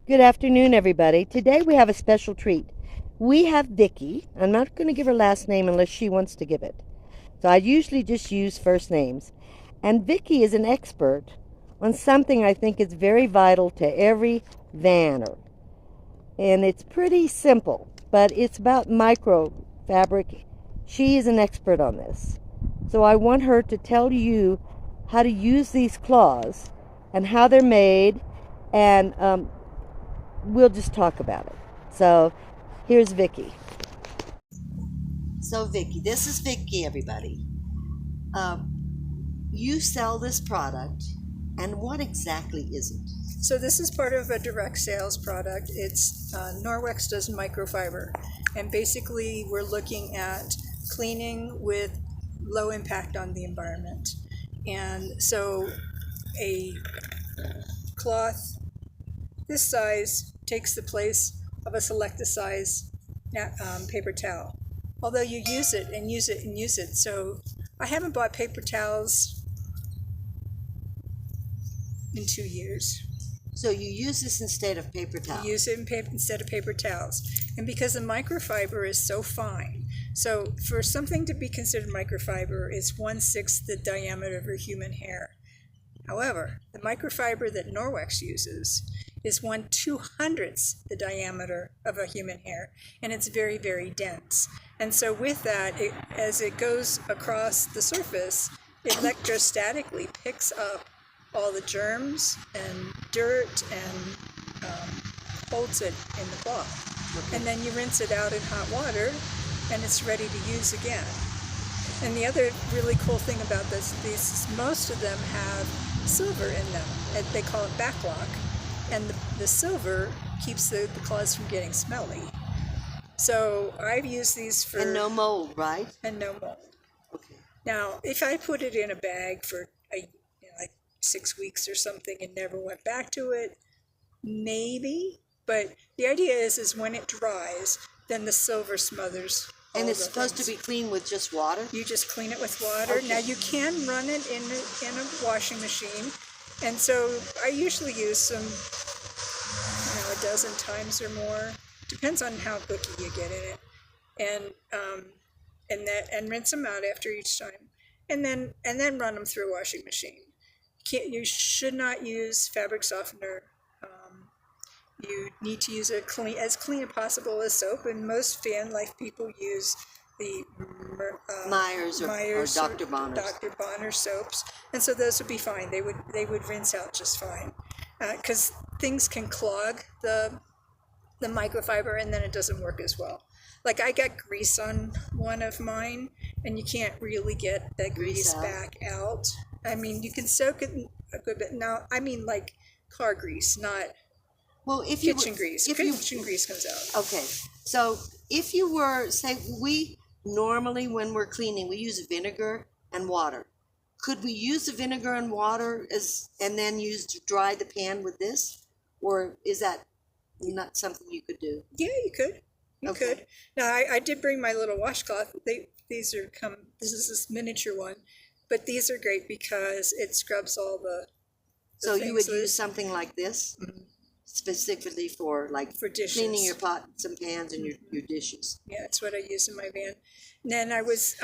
Good afternoon, everybody. Today we have a special treat. We have Vicky. I'm not going to give her last name unless she wants to give it. So I usually just use first names. And Vicky is an expert on something I think is very vital to every vanner. And it's pretty simple, but it's about micro fabric. She is an expert on this. So I want her to tell you how to use these claws and how they're made, and we'll just talk about it. So here's Vicky. So Vicky, this is Vicky, everybody. You sell this product, and what exactly is it? So this is part of a direct sales product. It's Norwex does microfiber, and basically we're looking at cleaning with low impact on the environment. And so a cloth this size takes the place of a selected size paper towel. Although you use it and use it and use it. So I haven't bought paper towels in 2 years. So you use this instead of paper towels? Use it instead of paper towels. And because the microfiber is so fine, so for something to be considered microfiber, it's 1/6 the diameter of a human hair. However, the microfiber that Norwex uses is 1/200th the diameter of a human hair, and it's very, very dense. And so with that, as it goes across the surface, it electrostatically picks up all the germs and dirt and holds it in the cloth. Okay. And then you rinse it out in hot water, and it's ready to use again. And the other really cool thing about these most of them have silver in them. They call it backlock. And the silver keeps the cloths from getting smelly. So I've used these for... And no mold, right? And no mold. Okay. Now, if I put it in a bag for like 6 weeks or something and never went back to it, maybe. But the idea is when it dries, then the silver smothers. And it's supposed to be cleaned with just water? You just clean it with water. Okay. Now you can run it in a washing machine. And so I usually use some, a dozen times or more. Depends on how booky you get in it. And rinse them out after each time. And then run them through a washing machine. You should not use fabric softener. You need to use as clean as possible as soap, and most van life people use the Myers or Dr. Bonner's. Dr. Bonner soaps, and so those would be fine. They would rinse out just fine, because things can clog the microfiber, and then it doesn't work as well. Like I got grease on one of mine, and you can't really get that grease back out. I mean, you can soak it a good bit. Now, I mean like car grease, not... Well, if kitchen grease. Kitchen grease comes out. Okay. So if you were, say, we normally, when we're cleaning, we use vinegar and water. Could we use the vinegar and water and then use to dry the pan with this? Or is that not something you could do? Yeah, you could. You could. Now, I did bring my little washcloth. This is this miniature one. But these are great because it scrubs all the so you would use something like this? Mm-hmm. Specifically for dishes. Cleaning your pots and pans and your dishes. Yeah, that's what I use in my van. And then I was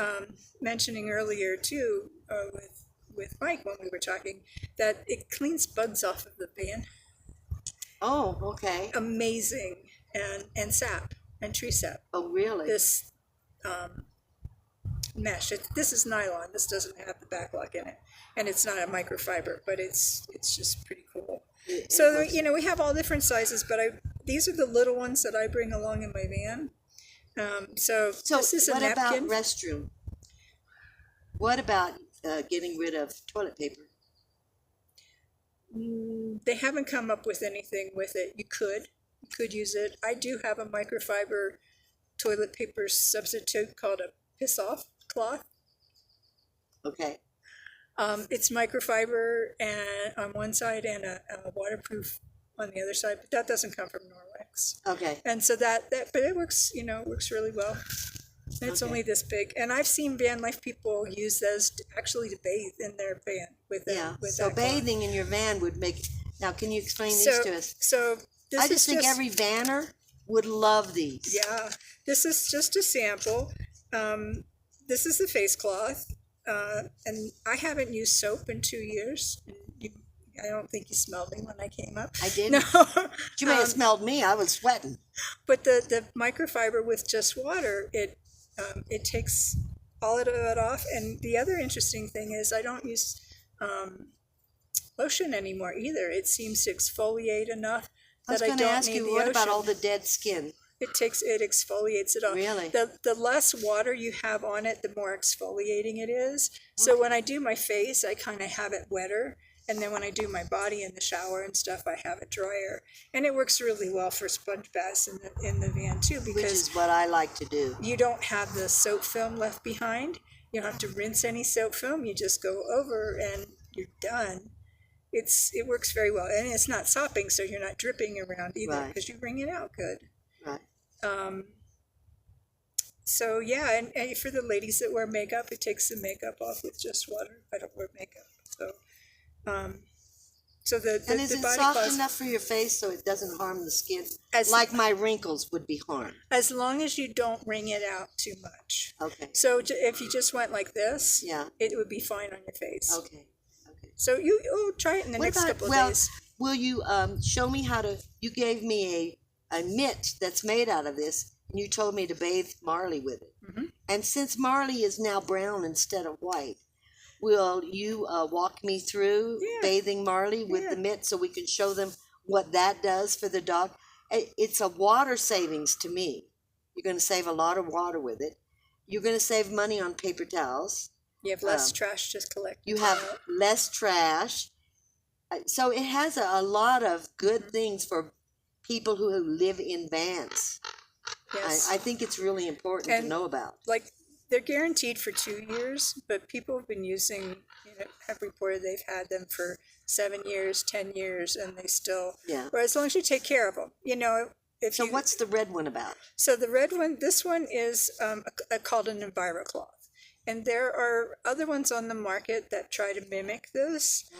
mentioning earlier too with Mike when we were talking that it cleans bugs off of the van. Oh, okay. Amazing, and sap and tree sap. Oh, really? This mesh. This is nylon. This doesn't have the backlock in it, and it's not a microfiber, but it's just pretty cool. So, we have all different sizes, but these are the little ones that I bring along in my van. So this is a napkin. What about restroom? What about getting rid of toilet paper? They haven't come up with anything with it. You could use it. I do have a microfiber toilet paper substitute called a piss-off cloth. Okay. It's microfiber and on one side and a waterproof on the other side, but that doesn't come from Norwex. Okay. And so but it works, works really well. And it's only this big. And I've seen van life people use those actually to bathe in their van with so bathing in your van would make... Now, can you explain these to us? So I just think every vanner would love these. Yeah, this is just a sample. This is the face cloth, and I haven't used soap in 2 years. I don't think you smelled me when I came up. I didn't. No. You may have smelled me. I was sweating. But the microfiber with just water, it takes all of it off. And the other interesting thing is I don't use lotion anymore either. It seems to exfoliate enough that I don't need the ocean. I was going to ask you, what about all the dead skin? It exfoliates it off. Really? The less water you have on it, the more exfoliating it is. So when I do my face, I kind of have it wetter. And then when I do my body in the shower and stuff, I have it drier. And it works really well for sponge baths in the van too, because which is what I like to do. You don't have the soap film left behind. You don't have to rinse any soap film. You just go over and you're done. It works very well, and it's not sopping, so you're not dripping around either, because you wring it out good. Right. So yeah, and for the ladies that wear makeup, it takes the makeup off with just water. I don't wear makeup, so. So the and is the it body soft cloth, enough for your face so it doesn't harm the skin? As, like my wrinkles would be harmed. As long as you don't wring it out too much. Okay. So if you just went like this, yeah, it would be fine on your face. Okay. Okay. So you try it in the next couple of days. Will you show me how to? You gave me a mitt that's made out of this, and you told me to bathe Marley with it. Mm-hmm. And since Marley is now brown instead of white, will you walk me through bathing Marley with the mitt so we can show them what that does for the dog? It's a water savings to me. You're going to save a lot of water with it. You're going to save money on paper towels. You have less trash to collect. You have less trash. So it has a lot of good things for people who live in vans. Yes. I think it's really important to know about. Like, they're guaranteed for 2 years, but people have been using, have reported they've had them for 7 years, 10 years, and they still, or as long as you take care of them, So what's the red one about? So the red one, this one is called an EnviroCloth. And there are other ones on the market that try to mimic those.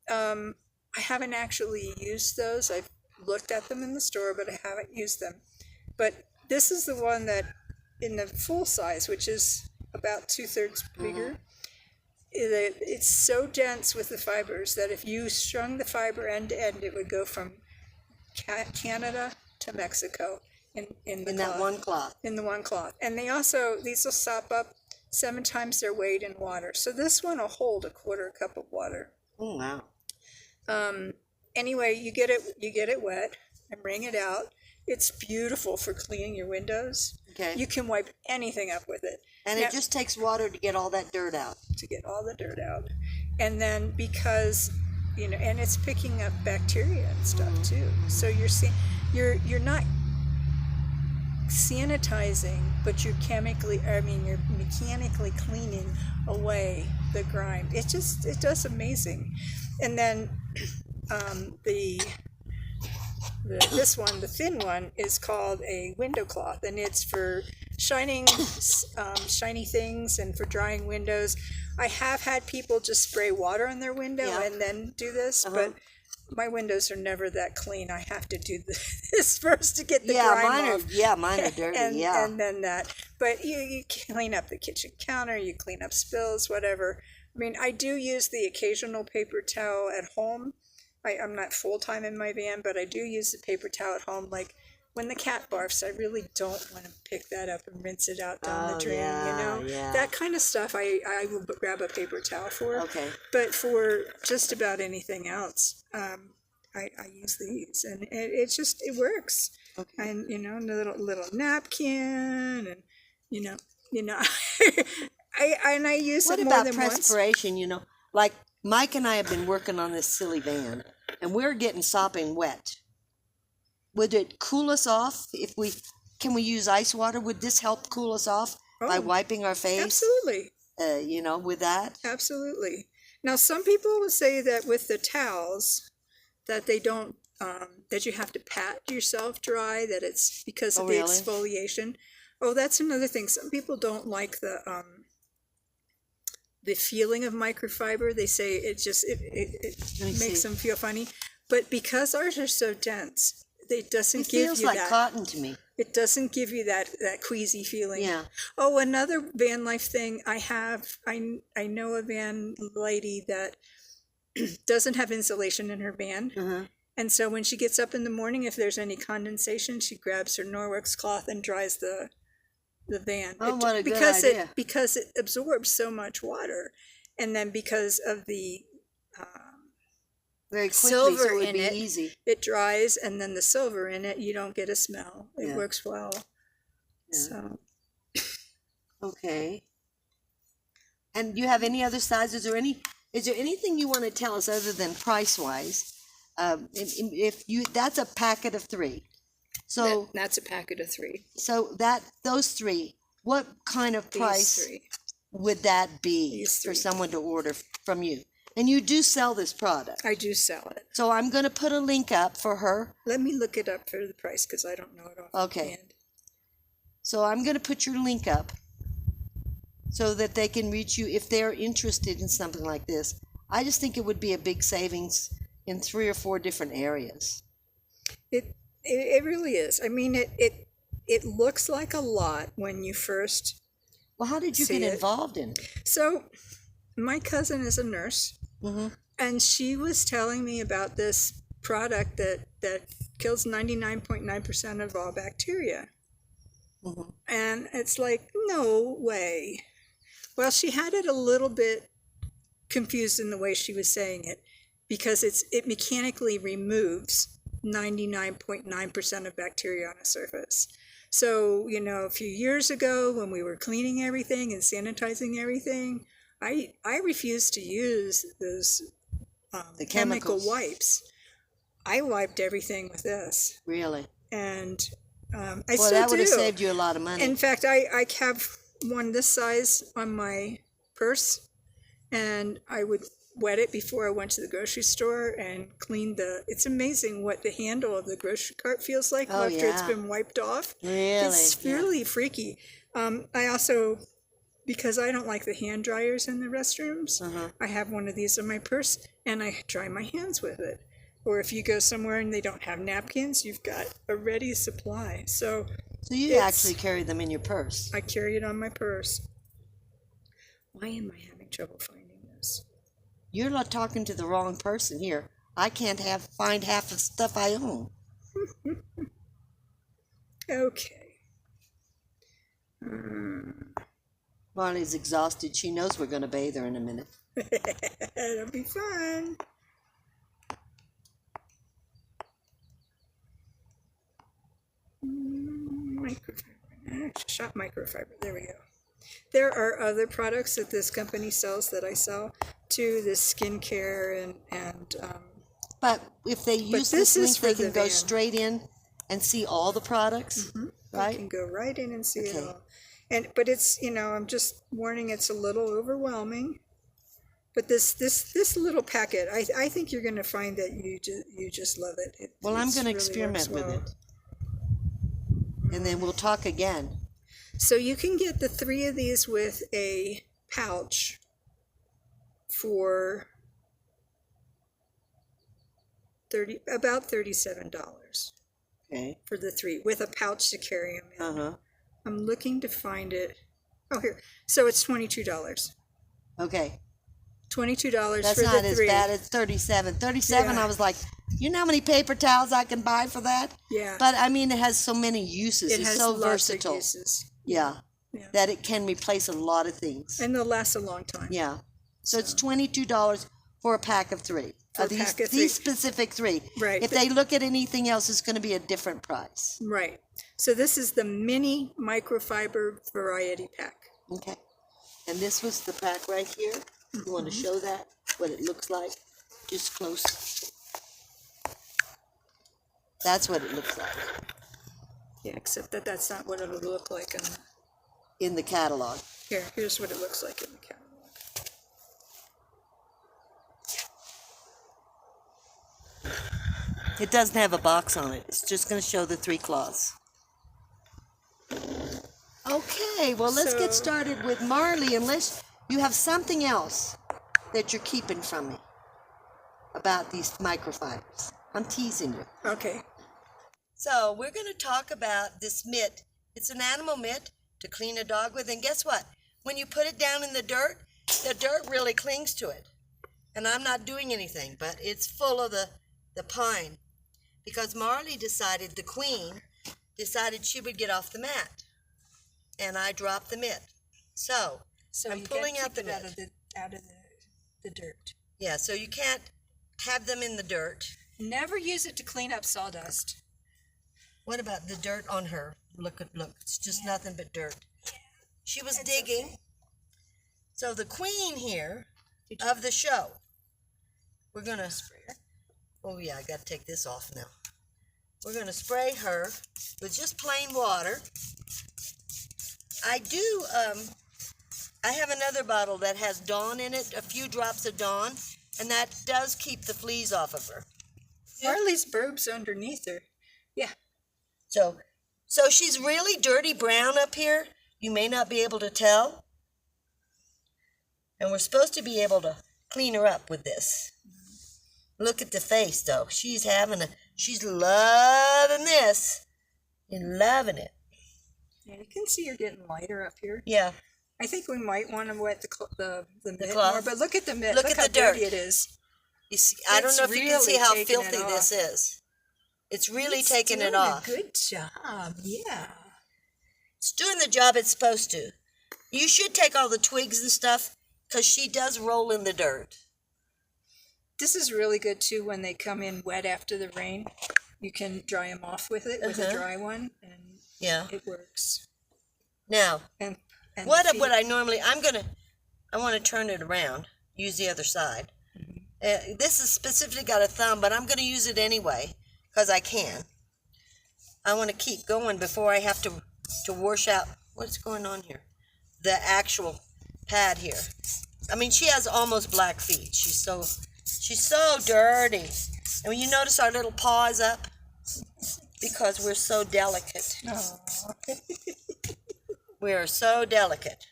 I haven't actually used those. I've looked at them in the store, but I haven't used them. But this is the one that, in the full size, which is about 2/3 bigger, it's so dense with the fibers that if you strung the fiber end to end, it would go from Canada to Mexico in that one cloth. In the one cloth. And these will sop up 7 times their weight in water. So this one will hold a 1/4 cup of water. Oh, wow. Anyway, you get it wet and wring it out. It's beautiful for cleaning your windows. Okay. You can wipe anything up with it. And it just takes water to get all that dirt out. And then because, and it's picking up bacteria and stuff too. So you're not sanitizing, but you're mechanically cleaning away the grime. It does amazing. And then this one, the thin one, is called a window cloth, and it's for shiny things and for drying windows. I have had people just spray water on their window and then do this, but my windows are never that clean. I have to do this first to get the grime off. Mine are dirty. And then that. But you clean up the kitchen counter, you clean up spills, whatever. I mean, I do use the occasional paper towel at home. I'm not full-time in my van, but I do use the paper towel at home. Like when the cat barfs, I really don't want to pick that up and rinse it out down the drain, That kind of stuff I will grab a paper towel for. Okay. But for just about anything else, I use these, and it works. Okay. And the little napkin, and I use it more than once. What about perspiration? Like Mike and I have been working on this silly van, and we're getting sopping wet. Would it cool us off can we use ice water? Would this help cool us off by wiping our face? Absolutely. With that? Absolutely. Now, some people will say that with the towels, that they don't, that you have to pat yourself dry, that it's because of the exfoliation. Oh, that's another thing. Some people don't like the feeling of microfiber. They say it makes them feel funny. But because ours are so dense, it doesn't It give feels you like that. cotton to me. It doesn't give you that queasy feeling. Yeah. Oh, another van life thing I have. I know a van lady that doesn't have insulation in her van. Uh-huh. And so when she gets up in the morning, if there's any condensation, she grabs her Norwex cloth and dries the van. Oh, what a good idea. Because it absorbs so much water. And then because of the Very quickly, silver so it would in be it, easy. it dries, and then the silver in it, you don't get a smell. It Yeah. works well. Yeah. So Okay. And do you have any other sizes or is there anything you want to tell us other than price-wise? If you, that's a packet of 3. So that's a packet of 3. So those 3, what kind of price These 3. would that be These for 3. someone to order from you? And you do sell this product. I do sell it. So I'm going to put a link up for her. Let me look it up for the price because I don't know it offhand. Okay. So I'm going to put your link up so that they can reach you if they're interested in something like this. I just think it would be a big savings in 3 or 4 different areas. It really is. I mean, it looks like a lot when you first. Well, how did you get involved in it? So, my cousin is a nurse, and she was telling me about this product that kills 99.9% of all bacteria. And it's like, no way. Well, she had it a little bit confused in the way she was saying it, because it mechanically removes 99.9% of bacteria on a surface. So, a few years ago when we were cleaning everything and sanitizing everything, I refused to use those The chemical chemicals. wipes. I wiped everything with this. Really? And I Well, still that would do. have saved you a lot of money. In fact, I have one this size on my purse, and I would wet it before I went to the grocery store and clean it's amazing what the handle of the grocery cart feels like after it's been wiped off. Really? It's really freaky. I also, because I don't like the hand dryers in the restrooms, I have one of these in my purse, and I dry my hands with it. Or if you go somewhere and they don't have napkins, you've got a ready supply. So you actually carry them in your purse? I carry it on my purse. Why am I having trouble finding this? You're not talking to the wrong person here. I can't find half the stuff I own. Okay. Marley's exhausted. She knows we're going to bathe her in a minute. It'll be fun. Microfiber. Shop microfiber. There we go. There are other products that this company sells that I sell too. This skincare and But if they use this is link, for they the can go van. straight in and see all the products, right? You can go right in and see it Okay. all. But it's, I'm just warning, it's a little overwhelming. But this little packet, I think you're going to find that you just love it. Well, I'm going to really experiment works with well. it. And then we'll talk again. So you can get the 3 of these with a pouch for about $37 Okay. for the 3 with a pouch to carry them in. I'm looking to find it. Oh, here. So it's $22. Okay. $22 That's for not the as 3. bad as 37. 37, Yeah. I was like, you know how many paper towels I can buy for that? Yeah. But I mean, it has so many uses. It It's has so lots versatile. of uses. Yeah. Yeah. That it can replace a lot of things. And they'll last a long time. Yeah. So it's $22 for a pack of 3. For a pack of 3. These specific 3. Right. If they look at anything else, it's going to be a different price. Right. So this is the mini microfiber variety pack. Okay. And this was the pack right here. You want to show that, what it looks like? Just close. That's what it looks like Yeah, except that's not what it'll look like in the... in the catalog. Here's what it looks like in the catalog. It doesn't have a box on it. It's just going to show the 3 cloths. Okay, well, let's get started with Marley, unless you have something else that you're keeping from me about these microfibers. I'm teasing you. Okay. So we're going to talk about this mitt. It's an animal mitt to clean a dog with. And guess what? When you put it down in the dirt really clings to it. And I'm not doing anything, but it's full of the pine. Because Marley decided, the queen, decided she would get off the mat. And I dropped the mitt. So I'm pulling out the mitt. Out of the dirt. Yeah, so you can't have them in the dirt. Never use it to clean up sawdust. What about the dirt on her? Look, it's just nothing but dirt. She was digging. Okay. So the queen here of the show, we're going to spray her. Oh yeah, I got to take this off now. We're going to spray her with just plain water. I have another bottle that has Dawn in it, a few drops of Dawn, and that does keep the fleas off of her. Marley's boobs underneath her. Yeah. So she's really dirty brown up here. You may not be able to tell. And we're supposed to be able to clean her up with this. Look at the face, though. She's loving this. You're loving it. Yeah, you can see her getting lighter up here. Yeah. I think we might want to wet the mitt cloth. more, but look at the mitt. Look at how the dirt. dirty it is. You see, I don't know if you can see how filthy this is. It's really taking it off. Good job, yeah. It's doing the job it's supposed to. You should take all the twigs and stuff, because she does roll in the dirt. This is really good, too, when they come in wet after the rain. You can dry them off with it, with a dry one, and it works. Now, and what I normally, I want to turn it around, use the other side. Mm-hmm. This has specifically got a thumb, but I'm going to use it anyway, because I can. I want to keep going before I have to wash out. What's going on here? The actual pad here. I mean, she has almost black feet. She's so dirty. And when you notice our little paws up, because we're so delicate. We are so delicate.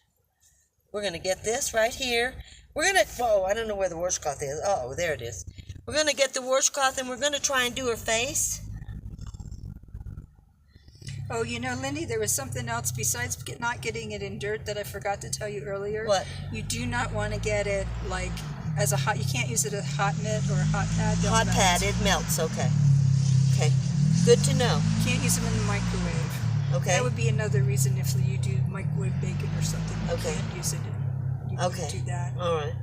We're going to get this right here. Whoa, I don't know where the washcloth is. Oh, there it is. We're going to get the washcloth and we're going to try and do her face. Oh, you know, Lindy, there was something else besides not getting it in dirt that I forgot to tell you earlier. What? You do not want to get it like as a hot. You can't use it as a hot mitt or a hot pad. Hot pad, it melts. Okay. Okay. Good to know. Can't use them in the microwave. Okay. That would be another reason if you do microwave bacon or something. You can't use it. You can't do that. All right.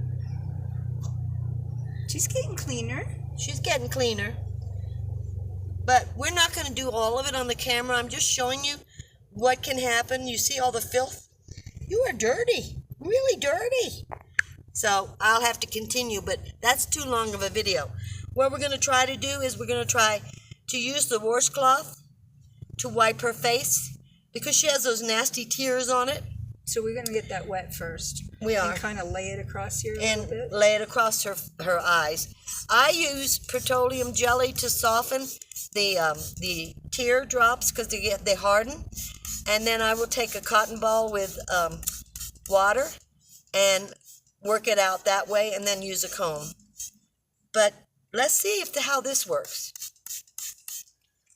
She's getting cleaner. She's getting cleaner. But we're not going to do all of it on the camera. I'm just showing you what can happen. You see all the filth? You are dirty. Really dirty. So I'll have to continue, but that's too long of a video. What we're going to try to do is we're going to try to use the washcloth to wipe her face because she has those nasty tears on it. So we're going to get that wet first. We are. And kind of lay it across here a little bit. And lay it across her eyes. I use petroleum jelly to soften the tear drops because they harden. And then I will take a cotton ball with water and work it out that way and then use a comb. But let's see how this works.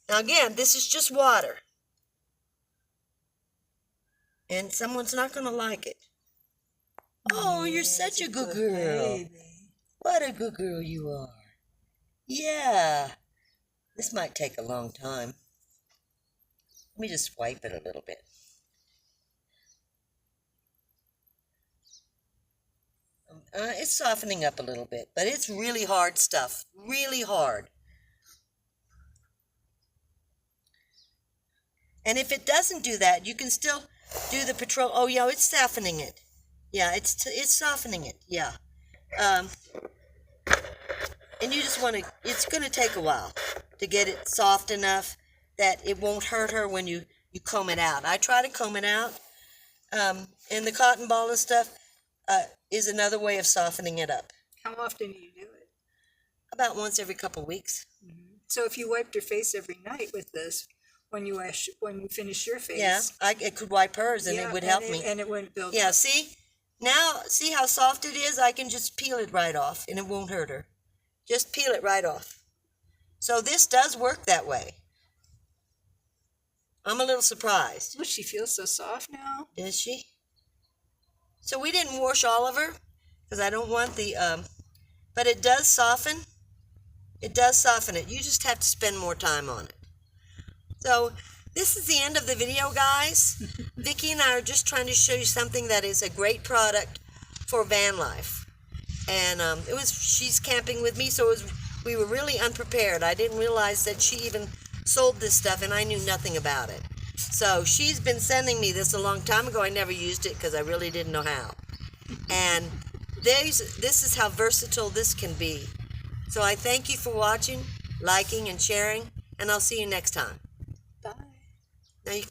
Now again, this is just water. And someone's not going to like it. Oh, you're such a good girl. Baby. What a good girl you are. Yeah. This might take a long time. Let me just wipe it a little bit. It's softening up a little bit, but it's really hard stuff. Really hard. And if it doesn't do that, you can still do the petrol. Oh, yeah, it's softening it. Yeah, it's softening it. Yeah. And you just want to, it's going to take a while to get it soft enough that it won't hurt her when you comb it out. I try to comb it out. And the cotton ball and stuff is another way of softening it up. How often do you do it? About once every couple of weeks. Mm-hmm. So if you wiped your face every night with this, when you finish your face. Yeah, it could wipe hers and it would help me. And it wouldn't build up. Yeah, see? Now, see how soft it is? I can just peel it right off and it won't hurt her. Just peel it right off. So this does work that way. I'm a little surprised. Oh, she feels so soft now. Does she? So we didn't wash all of her because I don't want the, but it does soften. It does soften it. You just have to spend more time on it. So this is the end of the video, guys. Vicki and I are just trying to show you something that is a great product for van life. And she's camping with me, so we were really unprepared. I didn't realize that she even sold this stuff, and I knew nothing about it. So she's been sending me this a long time ago. I never used it because I really didn't know how. And this is how versatile this can be. So I thank you for watching, liking, and sharing, and I'll see you next time. Bye. Now you